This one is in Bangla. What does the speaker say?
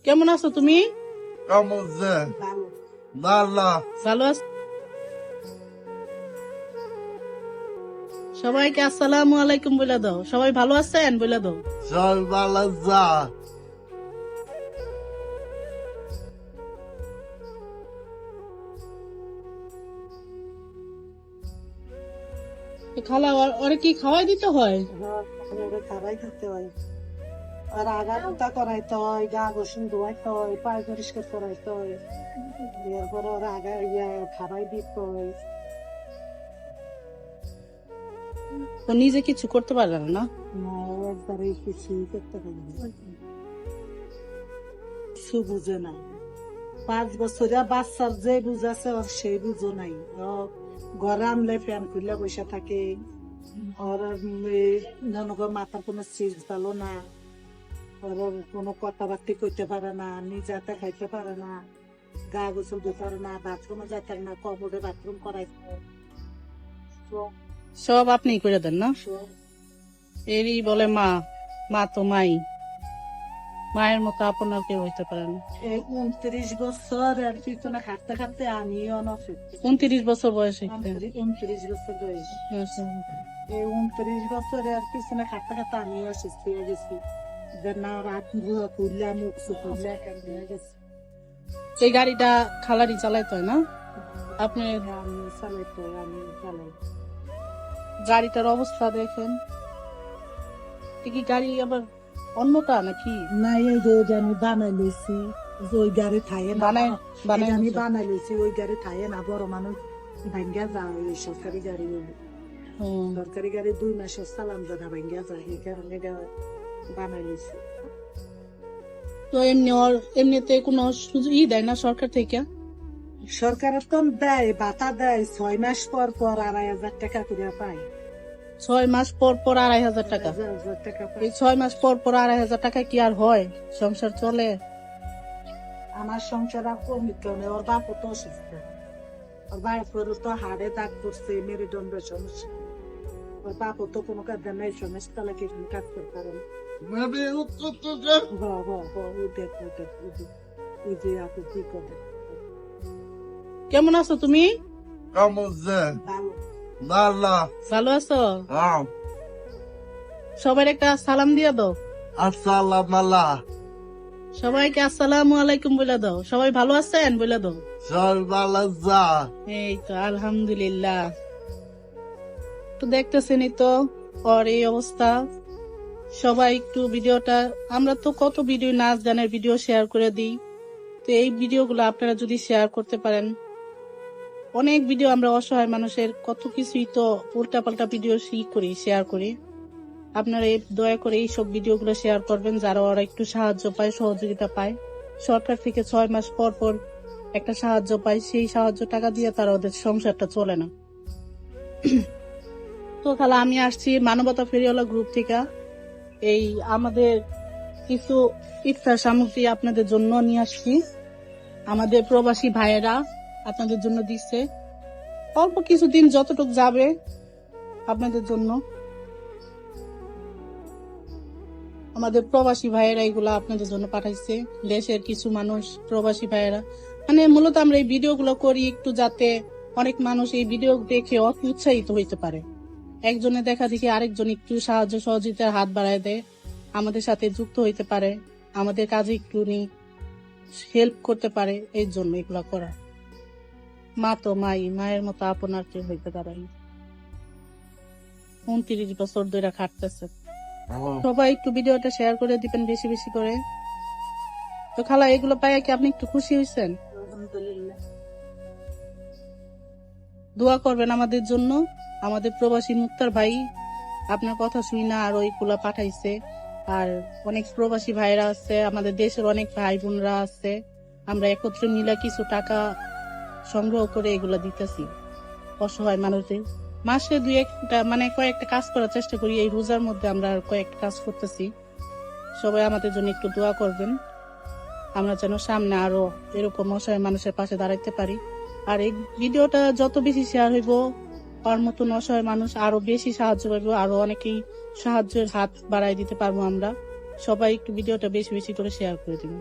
কেমন আছো তুমি? কেমন যে ভালো ভালো আছো? সবাইকে আসসালামু আলাইকুম বলে দাও। সবাই ভালো আছেন বলে দাও। সব ভালো যা খালা ওরে কি খাওয়াই দিতে হয়? খাবাই খেতে হয়। আর আগা পুতা করাইতে হয়, গা গোসল ধোয়াইতে হয়, পায়ে পরিষ্কার করাইতে হয়, এরপর ওর আগা খাবাই দিতে হয়। তো নিজে কিছু করতে পারে না? না, একবারে কিছুই করতে পারে না। কিছু বুঝে নাই। 5 বছরিয়া বাচ্চার যে বুঝাছে ওর সেই বুঝো নাই। ও ঘরে আনলে ফ্যান খুলে বসে থাকে, ওর মাথার কোনো চিজ ভালো না, ওর কোনো কথাবার্তা করতে পারে না, নিজে হাতে খাইতে পারে না, গা গোসল দিতে পারে না, বাথরুমে যাইতে পারে না, কমোডে বাথরুম করাইতে। সব আপনি করে দেন না? এরই বলে মা। মা তো মাই, মায়ের মতো আপনার কেউ হইতে পারে না। এই 29 বছর এর পিছনে খাটতে খাটতে আমিও অনফিট। 29 বছর বয়সে 29 বছর বয়স। এই 29 বছর এর পিছনে খাটতে খাটতে আমিও অসুস্থ হয়ে গেছি। যে না রাত গুলো খুললে আমি খুললে একা হয়ে গেছি। এই গাড়িটা খালারি চালাইতে হয় না? আপনি আমি চালাইতো, আমি চালাই। গাড়িটার অবস্থা দেখেন। কি গাড়ি আবার অন্যটা নাকি? না, এই যে আমি বানাই লইছি, ওই গাড়ি থাইয়ে না, আমি বানাই লইছি, ওই গাড়ি থাইয়ে না, বড় মানুষ ভাঙ্গা যায়। ওই সরকারি গাড়ি, সরকারি গাড়ি 2 মাসের চালান জানা ভাঙ্গা যায়, এই কারণে বানাই লইছি। তো এমনিতে কোনো সুযোগ দেয় না সরকার থেকে? সরকারের তো দেয়, ভাতা দেয়, 6 মাস পর পর 2,500 টাকা করে পাই। 6 মাস পর পর 2,500 টাকা? 2,500 টাকা পাই। এই 6 মাস পর পর 2,500 টাকা কি আর হয়? সংসার চলে? আমার সংসার আর কমি কেন, ওর বাপ তো অসুস্থ, ওর বাপের তো হাড়ে দাগ পড়ছে, মেরুদণ্ডের সমস্যা, ওর বাপ তো কোনো কাজ নাই, সমস্যা লাগে কাজ করতে পারে না। কেমন আছো তুমি? কেমন যে ভালো ভালো আছো? সবার একটা সালাম দিয়ে দাও। আসসালাম আলা সবাইকে আসসালামু আলাইকুম বলে দাও। সবাই ভালো আছেন বলে দাও। সব ভালো যা এই তো আলহামদুলিল্লাহ। তো দেখতেছেনই তো ওর এই অবস্থা। সবাই একটু ভিডিওটা, আমরা তো কত ভিডিও নাচ গানের ভিডিও শেয়ার করে দিই, তো এই ভিডিওগুলো আপনারা যদি শেয়ার করতে পারেন, অনেক ভিডিও আমরা অসহায় মানুষের কত কিছুই তো উল্টাপাল্টা ভিডিও করি, শেয়ার করি। আপনারা দয়া করে এইসব ভিডিওগুলো শেয়ার করবেন, যারা ওরা একটু সাহায্য পায়, সহযোগিতা পায়। সরকার থেকে 6 মাস পর পর একটা সাহায্য পায়, সেই সাহায্য টাকা দিয়ে তারা ওদের সংসারটা চলে না। তো তাহলে আমি আসছি মানবতা ফেরিওয়ালা গ্রুপ থেকে। এই আমাদের কিছু ইফতার সামগ্রী আপনাদের জন্য নিয়ে আসছি। আমাদের প্রবাসী ভাইয়েরা আপনাদের জন্য দিচ্ছে, অল্প কিছুদিন যতটুক যাবে আপনাদের জন্য। আমাদের প্রবাসী ভাইয়েরা এগুলা আপনাদের জন্য পাঠাইছে। দেশের কিছু মানুষ প্রবাসী ভাইয়েরা, মানে মূলত আমরা এই ভিডিওগুলো করি একটু যাতে অনেক মানুষ এই ভিডিও দেখে উৎসাহিত হইতে পারে। একজনে দেখা দেখি আরেকজন একটু সাহায্য সহযোগিতার হাত বাড়ায় দেয়, আমাদের সাথে যুক্ত হইতে পারে, আমাদের কাজে একটু হেল্প করতে পারে, এই জন্য এগুলা করা। মা তো মাই, মায়ের মতো আপনার কেউ হইতে পারে। 29 বছর ধরে খাটতেছে। সবাই একটু ভিডিওটা শেয়ার করে দিবেন বেশি বেশি করে। তো খালা, এগুলো পাইয়া কি আপনি একটু খুশি হয়েছেন? আলহামদুলিল্লাহ। দোয়া করবেন আমাদের জন্য। আমাদের প্রবাসী মুক্তার ভাই আপনার কথা শুনি না আর ওইগুলা পাঠাইছে। আর অনেক প্রবাসী ভাইরা আছে, আমাদের দেশের অনেক ভাই বোনরা আছে, আমরা একত্রে মিলে কিছু টাকা সংগ্রহ করে এগুলা দিতেছি অসহায় মানুষদের। মাসে 2-1টা মানে কয়েকটা কাজ করার চেষ্টা করি। এই রোজার মধ্যে আমরা কয়েকটা কাজ করতেছি। সবাই আমাদের জন্য একটু দোয়া করবেন, আমরা যেন সামনে আরো এরকম অসহায় মানুষের পাশে দাঁড়াইতে পারি। আর এই ভিডিওটা যত বেশি শেয়ার হইব, তার মতন অসহায় মানুষ আরো বেশি সাহায্য পাইব, আরো অনেকেই সাহায্যের হাত বাড়াই দিতে পারবো আমরা। সবাই একটু ভিডিওটা বেশি বেশি করে শেয়ার করে দিবেন।